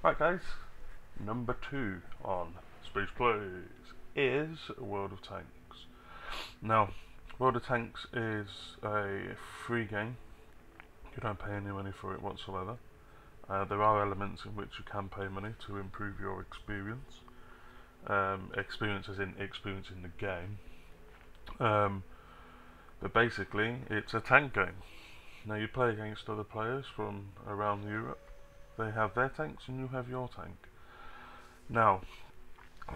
Right guys, number 2 on Space Plays is World of Tanks. Now, World of Tanks is a free game. You don't pay any money for it whatsoever. There are elements in which you can pay money to improve your experience. Experience as in experiencing the game. But basically, it's a tank game. Now you play against other players from around Europe. They have their tanks and you have your tank. Now,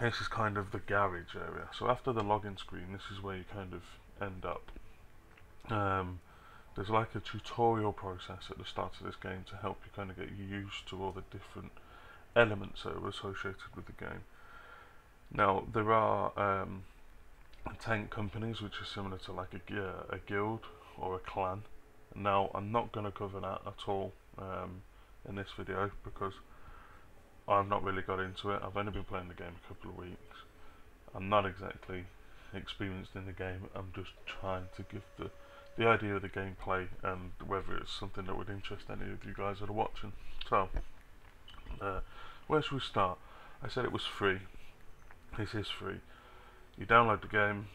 this is kind of the garage area. So after the login screen, this is where you kind of end up. There's like a tutorial process at the start of this game to help you kind of get used to all the different elements that are associated with the game. Now, there are tank companies which are similar to like a guild or a clan. Now, I'm not going to cover that at all in this video because I've not really got into it. I've only been playing the game a couple of weeks. I'm not exactly experienced in the game. I'm just trying to give the idea of the gameplay and whether it's something that would interest any of you guys that are watching. So, where should we start? I said it was free. This is free. You download the game,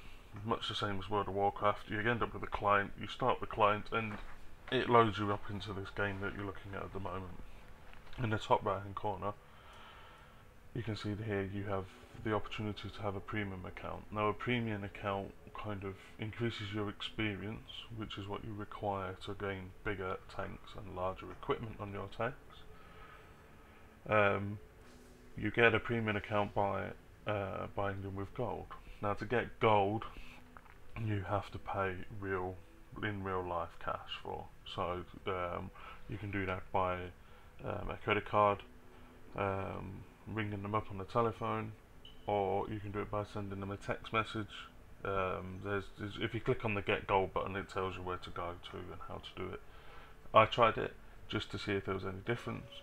much the same as World of Warcraft. You end up with a client. You start the client and it loads you up into this game that you're looking at the moment. In the top right hand corner, you can see here you have the opportunity to have a premium account. Now, a premium account kind of increases your experience, which is what you require to gain bigger tanks and larger equipment on your tanks. You get a premium account by buying them with gold. Now, to get gold, you have to pay in real life cash for. So you can do that by a credit card, ringing them up on the telephone, or you can do it by sending them a text message. If you click on the get gold button, it tells you where to go to and how to do it. I tried it just to see if there was any difference,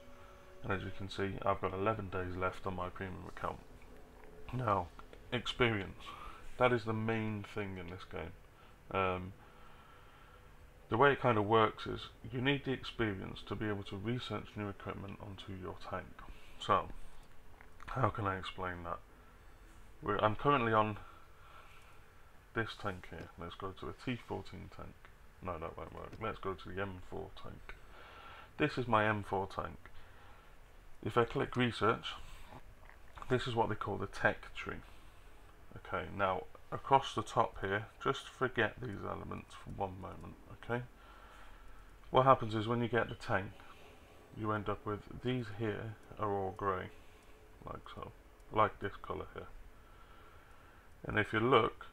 and as you can see, I've got 11 days left on my premium account. Now, experience. That is the main thing in this game. The way it kind of works is you need the experience to be able to research new equipment onto your tank. So, how can I explain that? I'm currently on this tank here. Let's go to the T14 tank. No, that won't work. Let's go to the M4 tank. This is my M4 tank. If I click research, this is what they call the tech tree. Okay, now across the top here, just forget these elements for one moment, okay? What happens is when you get the tank, you end up with these here are all grey, like so, like this colour here. And if you look,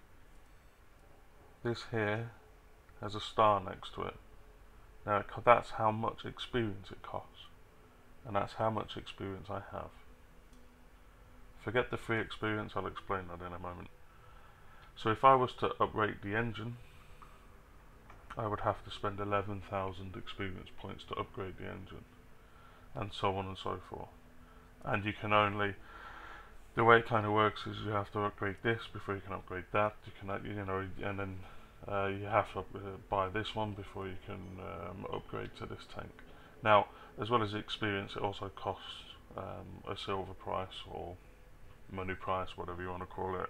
this here has a star next to it. Now that's how much experience it costs, and that's how much experience I have. Forget the free experience, I'll explain that in a moment. So if I was to upgrade the engine, I would have to spend 11,000 experience points to upgrade the engine, and so on and so forth. And you can only, the way it kind of works is you have to upgrade this before you can upgrade that. You can, and then you have to buy this one before you can upgrade to this tank. Now, as well as the experience, it also costs a silver price or money price, whatever you want to call it,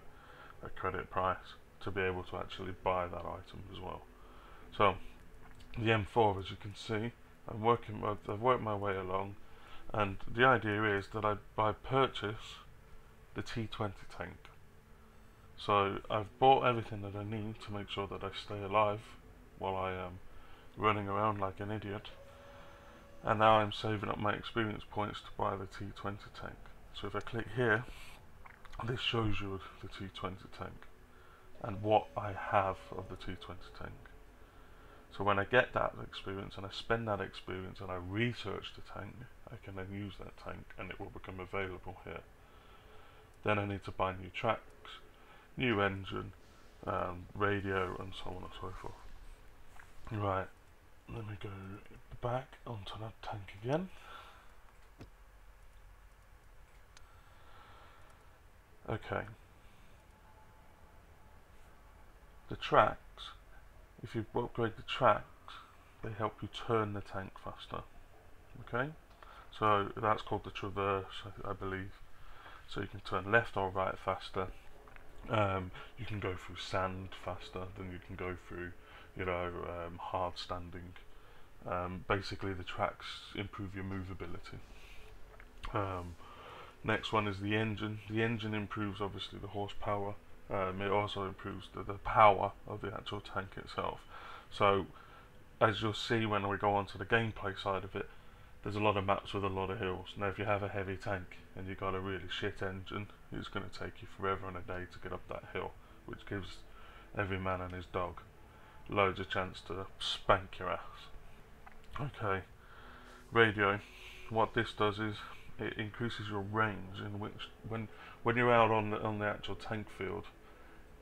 a credit price, to be able to actually buy that item as well. So the M4, as you can see, I've worked my way along, and the idea is that I purchase the T20 tank. So I've bought everything that I need to make sure that I stay alive while I am running around like an idiot, and now I'm saving up my experience points to buy the T20 tank. So if I click here, this shows you the T20 tank and what I have of the T20 tank. So when I get that experience and I spend that experience and I research the tank, I can then use that tank and it will become available here. Then I need to buy new tracks, new engine, radio, and so on and so forth. Right, let me go back onto that tank again. Okay. The tracks, if you upgrade the tracks, they help you turn the tank faster. Okay? So that's called the traverse, I believe. So you can turn left or right faster. You can go through sand faster than you can go through, hard standing. Basically, the tracks improve your movability. Um, Next one is the engine. The engine improves obviously the horsepower. It also improves the power of the actual tank itself. So as you'll see when we go on to the gameplay side of it, there's a lot of maps with a lot of hills. Now if you have a heavy tank and you've got a really shit engine, it's going to take you forever and a day to get up that hill, which gives every man and his dog loads of chance to spank your ass. Okay, radio. What this does is it increases your range, in which when you're out on the actual tank field,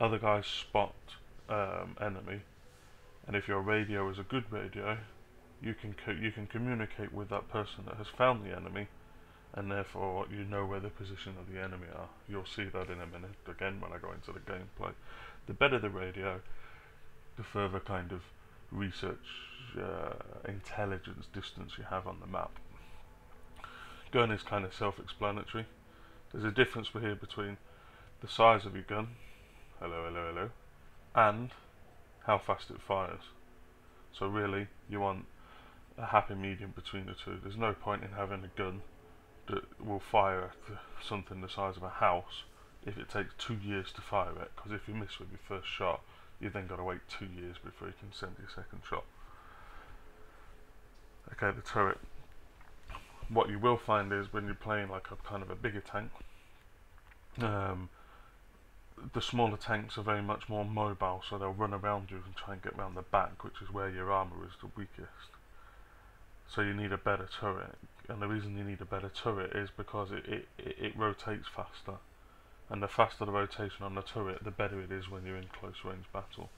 other guys spot enemy, and if your radio is a good radio, you can communicate with that person that has found the enemy, and therefore you know where the position of the enemy are. You'll see that in a minute again when I go into the gameplay. The better the radio, the further kind of research, intelligence distance you have on the map. Gun is kind of self-explanatory. There's a difference here between the size of your gun, hello, and how fast it fires. So really, you want a happy medium between the two. There's no point in having a gun that will fire at something the size of a house if it takes 2 years to fire it, because if you miss with your first shot, you then got to wait 2 years before you can send your second shot. Okay, the turret. What you will find is when you're playing like a kind of a bigger tank, the smaller tanks are very much more mobile, so they'll run around you and try and get around the back, which is where your armour is the weakest. So you need a better turret, and the reason you need a better turret is because it rotates faster, and the faster the rotation on the turret, the better it is when you're in close range battle.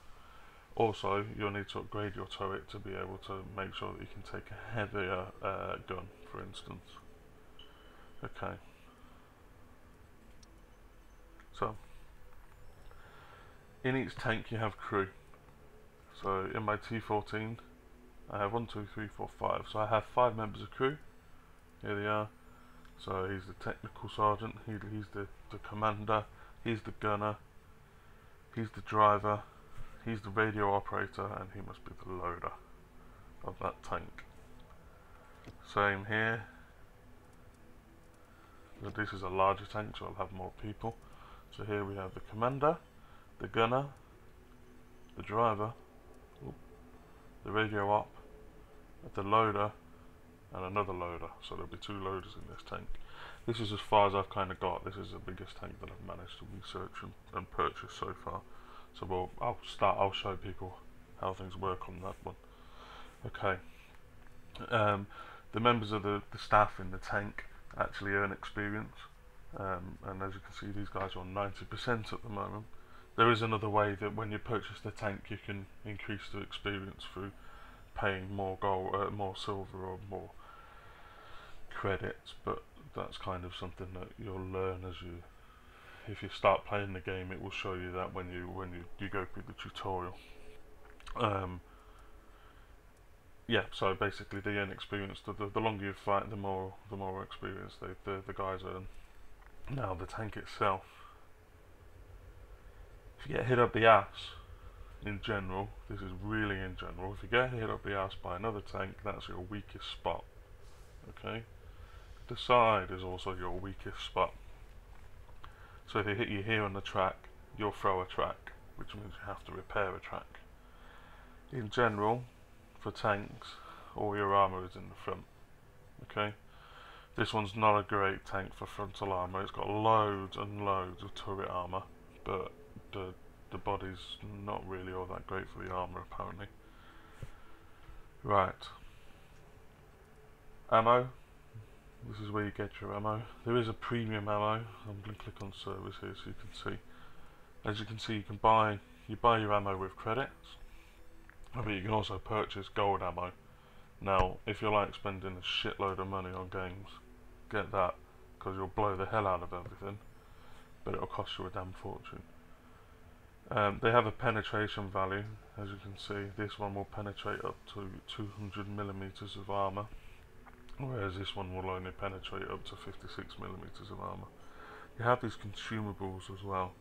Also, you'll need to upgrade your turret to be able to make sure that you can take a heavier gun, for instance. Okay. So, in each tank you have crew. So in my T14, I have 1, 2, 3, 4, 5. So I have 5 members of crew. Here they are. So he's the technical sergeant, he's the commander, he's the gunner, he's the driver, he's the radio operator, and he must be the loader of that tank. Same here. This is a larger tank, so I'll have more people. So here we have the commander, the gunner, the driver, the radio op, the loader, and another loader. So there'll be 2 loaders in this tank. This is as far as I've kind of got. This is the biggest tank that I've managed to research and purchase so far. So I'll show people how things work on that one. Okay. The members of the staff in the tank actually earn experience, and as you can see, these guys are on 90% at the moment. There is another way that when you purchase the tank, you can increase the experience through paying more gold, more silver, or more credits, but that's kind of something that you'll learn as you. If you start playing the game, it will show you that when you go through the tutorial. Yeah, so basically they earn experience. The longer you fight, the more experience the guys earn. Now the tank itself, if you get hit up the ass, in general, this is really in general, if you get hit up the ass by another tank, that's your weakest spot. Okay, the side is also your weakest spot. So if they hit you here on the track, you'll throw a track, which means you have to repair a track. In general, for tanks, all your armour is in the front. Okay, this one's not a great tank for frontal armour. It's got loads and loads of turret armour, but the body's not really all that great for the armour apparently. Right, ammo. This is where you get your ammo. There is a premium ammo. I'm going to click on service here so you can see. As you can see, you buy your ammo with credits, but you can also purchase gold ammo. Now, if you like spending a shitload of money on games, get that, because you'll blow the hell out of everything, but it'll cost you a damn fortune. They have a penetration value. As you can see, this one will penetrate up to 200 millimeters of armor. whereas this one will only penetrate up to 56mm of armour. You have these consumables as well.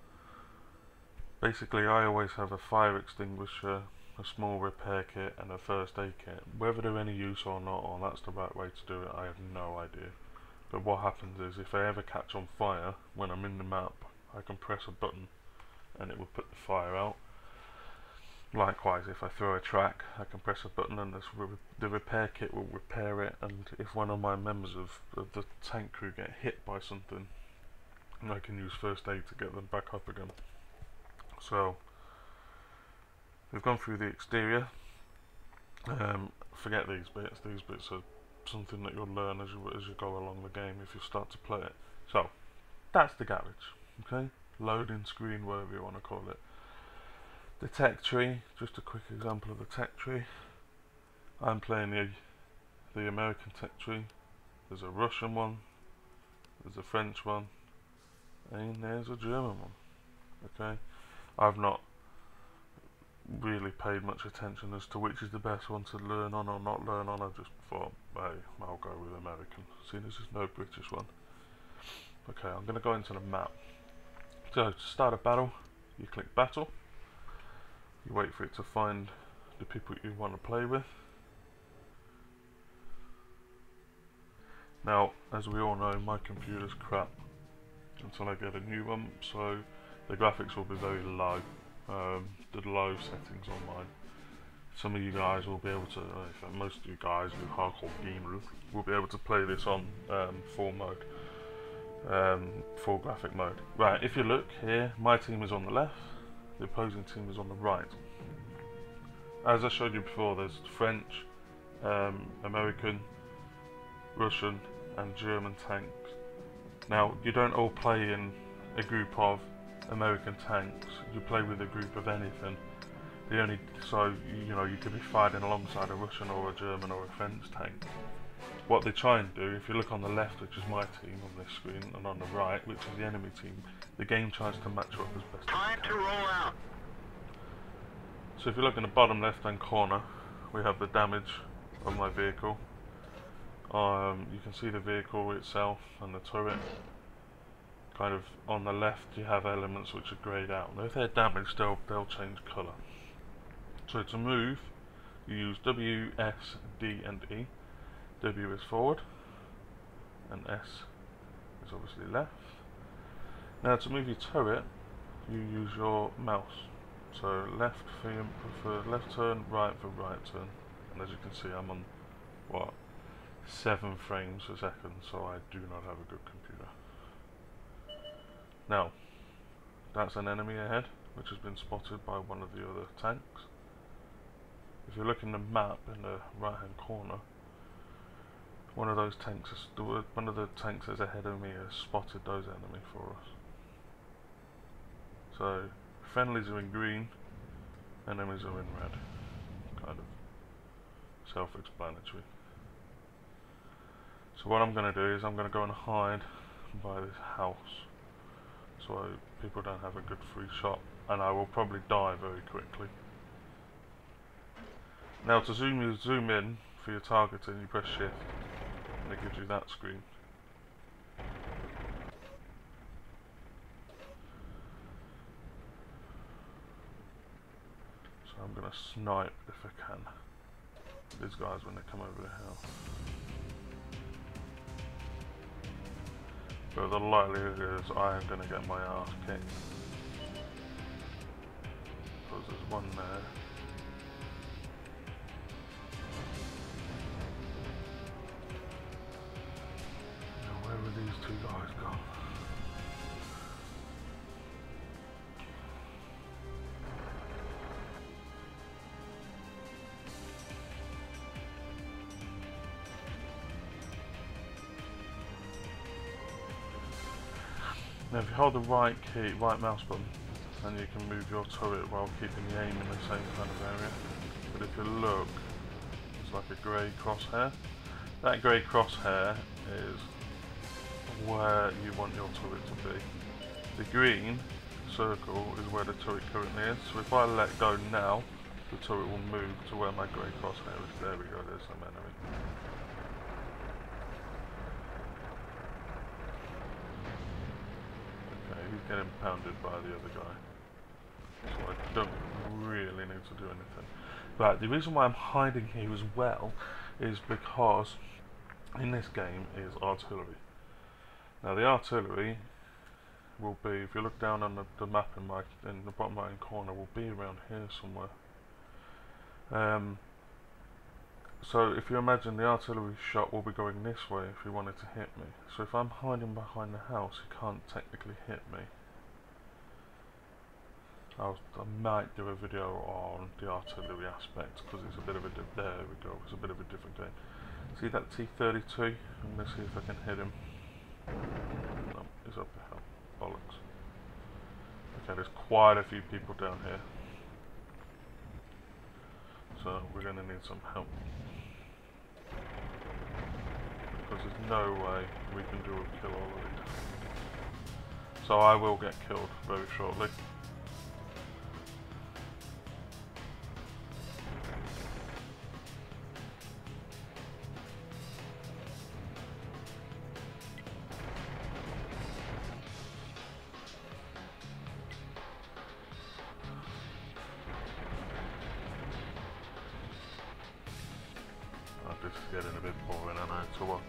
Basically, I always have a fire extinguisher, a small repair kit, and a first aid kit. Whether they're any use or not, or that's the right way to do it, I have no idea. But what happens is, if I ever catch on fire, when I'm in the map, I can press a button and it will put the fire out. Likewise, if I throw a track, I can press a button and the repair kit will repair it, and if one of my members of the tank crew get hit by something, I can use first aid to get them back up again. So, we've gone through the exterior. Forget these bits are something that you'll learn as you go along the game if you start to play it. So, that's the garage, okay? Loading screen, whatever you want to call it. The tech tree, just a quick example of the tech tree. I'm playing the American tech tree. There's a Russian one, there's a French one, and there's a German one, okay? I've not really paid much attention as to which is the best one to learn on or not learn on. I just thought, hey, I'll go with American, seeing as there's no British one. Okay, I'm going to go into the map. So, to start a battle, you click battle. You wait for it to find the people you want to play with. Now, as we all know, my computer's crap until I get a new one, so the graphics will be very low. The low settings on mine. Some of you guys will be able to, in fact most of you guys who hardcore gamers will be able to play this on full mode, full graphic mode. Right, if you look here, my team is on the left, the opposing team is on the right. As I showed you before, there's French, American, Russian and German tanks. Now, you don't all play in a group of American tanks, you play with a group of anything. So you could be fighting alongside a Russian or a German or a French tank. What they try and do, if you look on the left, which is my team on this screen, and on the right, which is the enemy team, the game tries to match up as best Time to roll out. So if you look in the bottom left hand corner, we have the damage of my vehicle. You can see the vehicle itself and the turret. Kind of on the left you have elements which are greyed out. Now if they're damaged, they'll change colour. So to move, you use W, S, D and E. W is forward and S is obviously left. Now to move your turret, you use your mouse. So left for left turn, right for right turn. And as you can see, I'm on 7 frames a second, so I do not have a good computer. Now, that's an enemy ahead, which has been spotted by one of the other tanks. If you look in the map in the right hand corner, one of the tanks that's ahead of me has spotted those enemy for us. So, friendlies are in green, enemies are in red. Kind of self-explanatory. So what I'm going to do is I'm going to go and hide by this house, so people don't have a good free shot, and I will probably die very quickly. Now to zoom in for your targeting, you press shift and it gives you that screen. So I'm going to snipe if I can these guys when they come over the hill. But the likelihood is I am going to get my ass kicked, because there's one there. Now where were these two guys gone? Now if you hold the right mouse button, then you can move your turret while keeping the aim in the same kind of area. But if you look, it's like a grey crosshair. That grey crosshair is where you want your turret to be. The green circle is where the turret currently is. So if I let go now, the turret will move to where my grey crosshair is. There we go, there's some enemy. getting pounded by the other guy. So I don't really need to do anything. But the reason why I'm hiding here as well is because in this game is artillery. Now the artillery will be, if you look down on the map in the bottom right hand corner, will be around here somewhere. So if you imagine the artillery shot will be going this way if you wanted to hit me. So if I'm hiding behind the house, you can't technically hit me. I might do a video on the artillery aspect because it's a bit of a there we go. It's a bit of a different game. See that T-32? I'm gonna see if I can hit him. No, he's up the hill. Bollocks. Okay, there's quite a few people down here, so we're gonna need some help because there's no way we can do a kill already. So I will get killed very shortly. This is getting a bit boring, I know, to watch.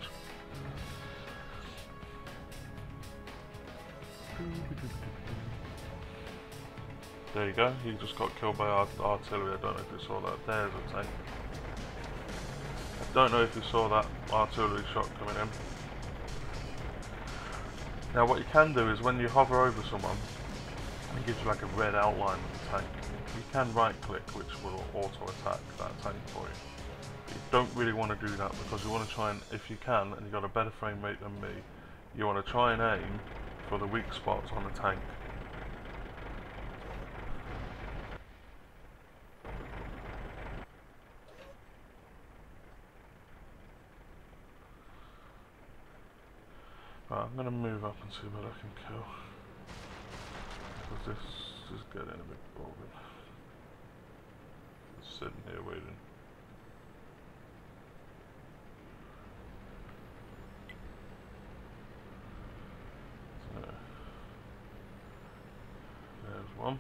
There you go, he just got killed by artillery. I don't know if you saw that. There's a tank. I don't know if you saw that artillery shot coming in. Now what you can do is when you hover over someone, it gives you like a red outline of the tank. You can right click, which will auto attack that tank for you. You don't really want to do that because you want to try and, if you can, and you've got a better frame rate than me, you want to try and aim for the weak spots on the tank. Right, I'm going to move up and see what I can kill, because this is getting a bit boring. Just sitting here waiting. There's one.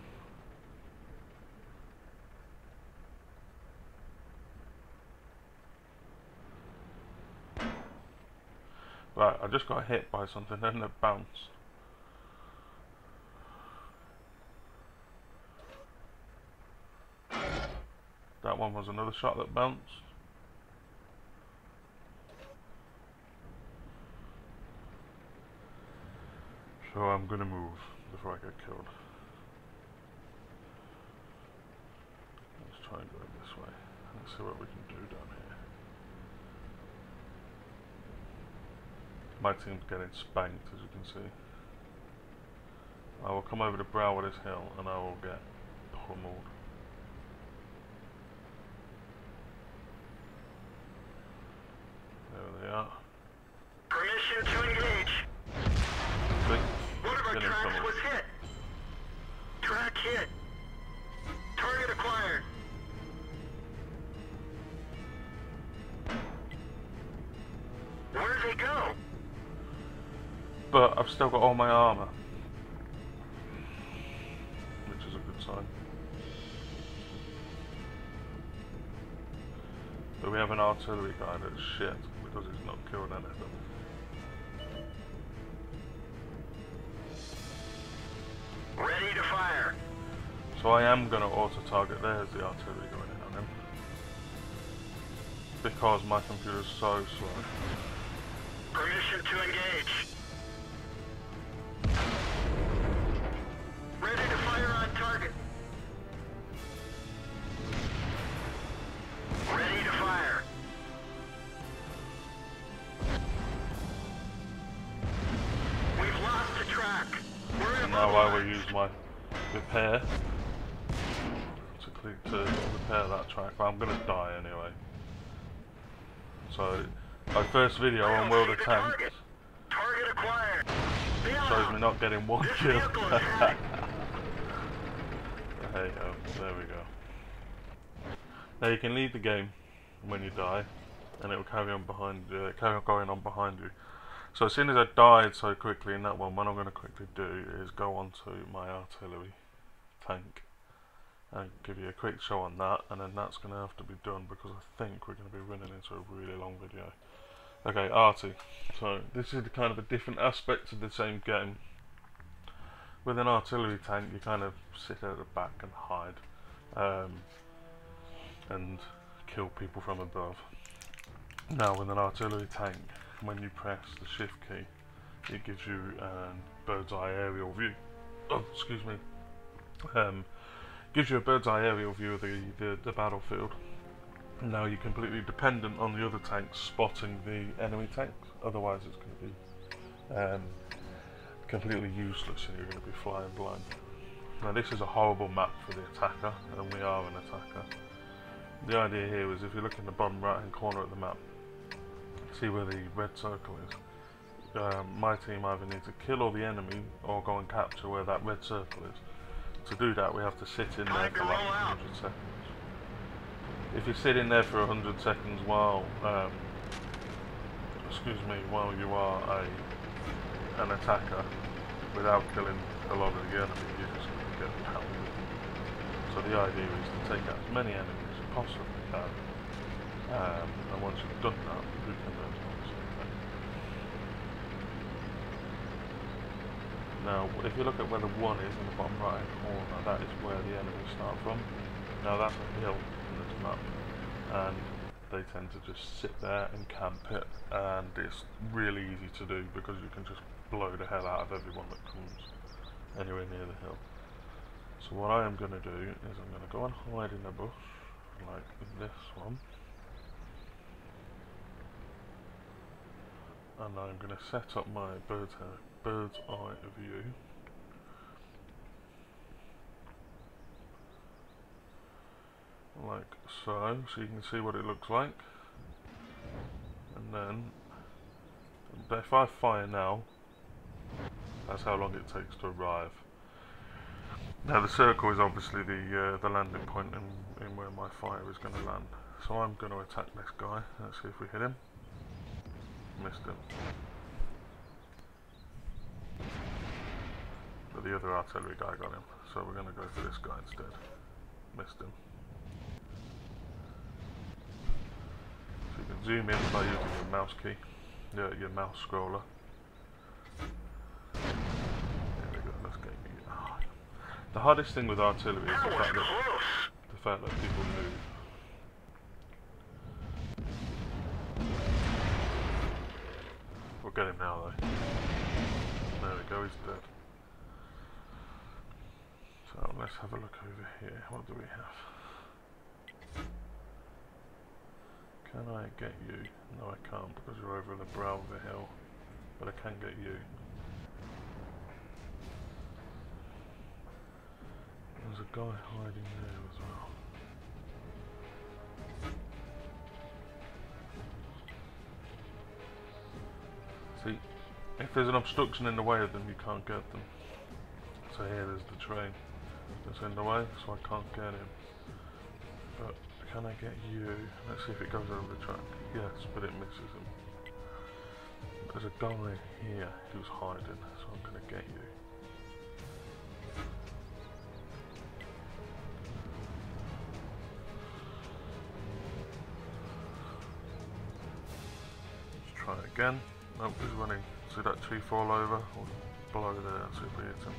Right, I just got hit by something and it bounced. That one was another shot that bounced. So I'm gonna move before I get killed. Let's try and go this way. Let's see what we can do down here. My team's getting spanked, as you can see. I will come over to brow of this hill and I will get pummeled. There they are. Permission to engage. One of our tracks was hit. Track hit. Target acquired. Where did they go? But I've still got all my armour, which is a good sign. But we have an artillery guy that's shit because he's not killed anything. Ready to fire. So I am going to auto-target. There's the artillery going in on him. Because my computer's so slow. Permission to engage. Ready to fire on target. Ready to fire. We've lost the track. We're And now I will use my repair to repair that track. But I'm going to die anyway. So my first video on World of Tanks Target acquired. shows me not getting one This kill. vehicle is hacked. There you go, there we go. Now you can leave the game when you die, and it will carry on behind, carry on going on behind you. So as soon as I died so quickly in that one, what I'm going to quickly do is go on to my artillery tank and give you a quick show on that, and then that's going to have to be done because I think we're going to be running into a really long video. Okay, arty. So this is kind of a different aspect of the same game. With an artillery tank, you kind of sit at the back and hide and kill people from above. Now with an artillery tank, when you press the shift key, it gives you a bird's eye aerial view. Oh, excuse me. Gives you a bird's eye aerial view of the battlefield. Now you're completely dependent on the other tanks spotting the enemy tanks. Otherwise, it's going to be completely useless, and you're going to be flying blind. Now this is a horrible map for the attacker, and we are an attacker. The idea here is if you look in the bottom right hand corner of the map, see where the red circle is. My team either needs to kill all the enemy or go and capture where that red circle is. To do that, we have to sit in there for like 100 seconds. If you sit in there for 100 seconds while, while you are an attacker, without killing a lot of the enemy, you're just going to get pounded. So the idea is to take out as many enemies as you possibly can, and once you've done that, you can then obviously take. Now, if you look at where the 1 is in the bottom right hand corner, that is where the enemies start from. Now that's a hill in this map, and they tend to just sit there and camp it, and it's really easy to do because you can just blow the hell out of everyone that comes anywhere near the hill. So what I am going to do is I'm going to go and hide in a bush, like this one, and I'm going to set up my bird's eye view. Like so you can see what it looks like, and then if I fire now, that's how long it takes to arrive. Now the circle is obviously the landing point in where my fire is going to land. So I'm going to attack this guy. Let's see if we hit him. Missed him. But the other artillery guy got him. So we're going to go for this guy instead. Missed him. So you can zoom in by using your mouse key, your mouse scroller. There we go. Let's get you. Oh. The hardest thing with artillery is the fact that people move. We'll get him now though. There we go, he's dead. So let's have a look over here. What do we have? Can I get you? No, I can't because you're over the brow of the hill. But I can get you. There's a guy hiding there as well. See, if there's an obstruction in the way of them, you can't get them. So here there's the train that's in the way, so I can't get him. But can I get you? Let's see if it goes over the track. Yes, but it misses him. There's a guy here who's hiding, so I'm going to get you. Let's try it again. Nope, he's running. See that tree fall over? Or below there, see if we hit him.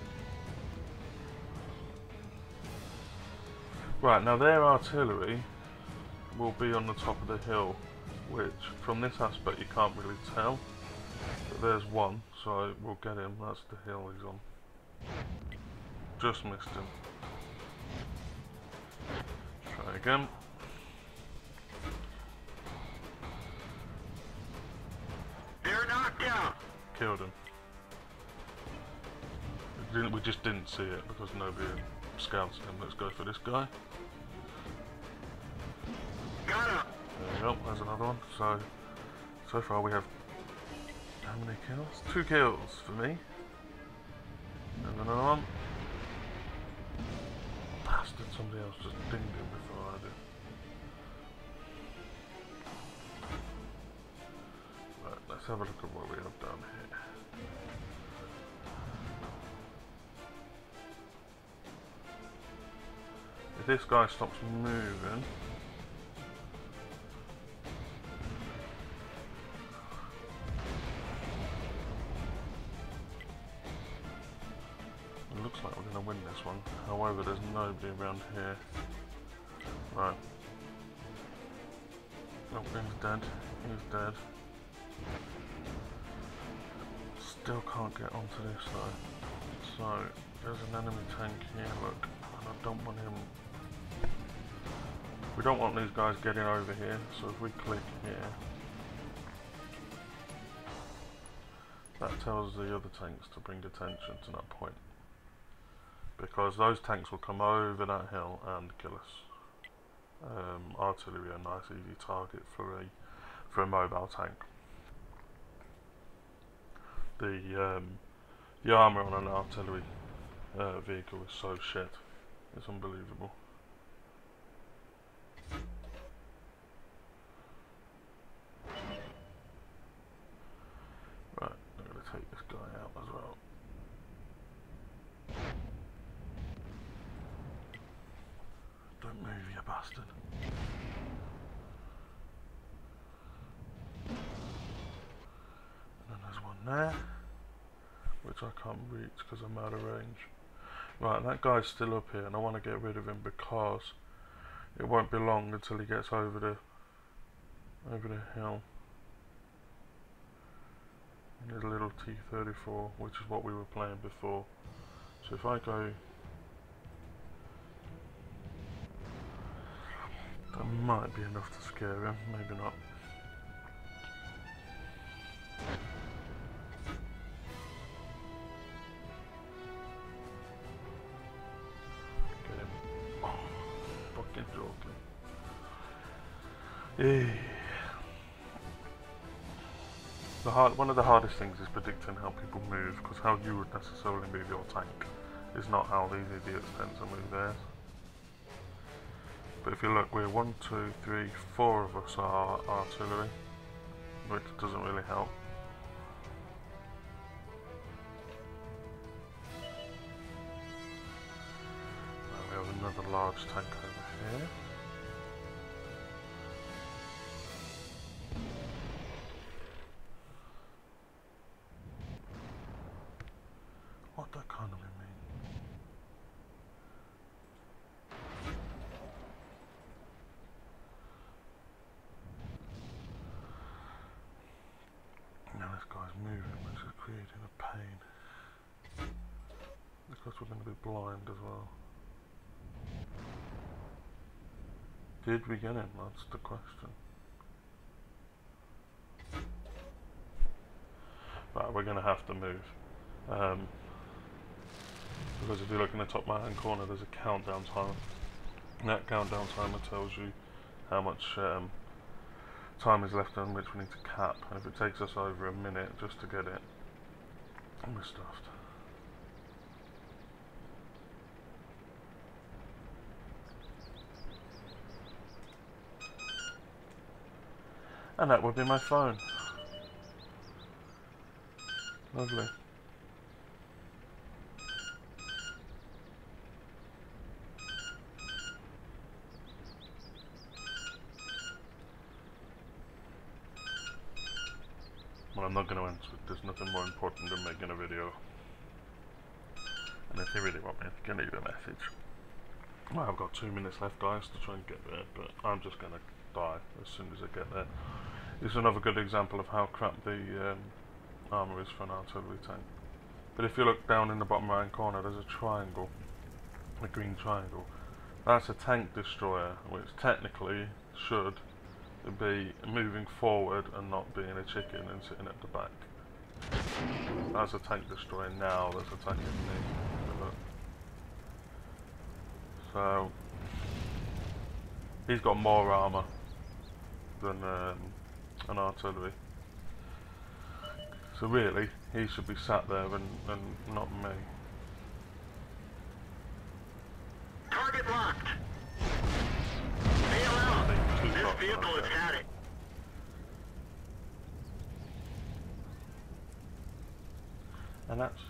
Right, now their artillery will be on the top of the hill, which from this aspect you can't really tell. But there's one, so we'll get him. That's the hill he's on. Just missed him. Try again. They're knocked out. Killed him. We just didn't see it because nobody scouts him. Let's go for this guy. Got him. There we go, there's another one. So far we have how many kills? 2 kills for me. And another one. Bastard, somebody else just dinged him before I did. Right, let's have a look at what we have down If this guy stops moving, it looks like we're going to win this one. However, there's nobody around here. Right. Oh, he's dead. He's dead. Still can't get onto this side. So, there's an enemy tank here, look. And I don't want him... We don't want these guys getting over here, so if we click here... That tells the other tanks to bring attention to that point. Because those tanks will come over that hill and kill us. Artillery are a nice easy target for a mobile tank. The armour on an artillery vehicle is so shit. It's unbelievable. Right, I'm going to take this guy out as well. Don't move, you bastard. And then there's one there, which I can't reach because I'm out of range. Right, that guy's still up here and I want to get rid of him because it won't be long until he gets over the hill. There's a little T-34, which is what we were playing before. So if I go... That might be enough to scare him, maybe not. Get him. Oh, fucking joking. Hey. One of the hardest things is predicting how people move, because how you would necessarily move your tank is not how these idiots tend to move theirs. But if you look, we're 1, 2, 3, 4 of us are artillery, which doesn't really help. Now we have another large tank over here. What that kind of mean? Now this guy's moving, which is creating a pain. Because we're going to be blind as well. Did we get him? That's the question. Right, we're going to have to move. Because if you look in the top right hand corner, there's a countdown timer. And that countdown timer tells you how much time is left on which we need to cap. And if it takes us over a minute just to get it, we're stuffed. And that would be my phone. Lovely. Well, I'm not going to answer it. There's nothing more important than making a video. And if you really want me, you can leave a message. Well, I've got 2 minutes left, guys, to try and get there, but I'm just going to die as soon as I get there. This is another good example of how crap the armour is for an artillery tank. But if you look down in the bottom right corner, there's a triangle, a green triangle. That's a tank destroyer, which technically should be moving forward and not being a chicken and sitting at the back. That's a tank destroyer now that's attacking me. So he's got more armour than an artillery. So really, he should be sat there and not me. Target locked. Bail out. This vehicle has had it. And that's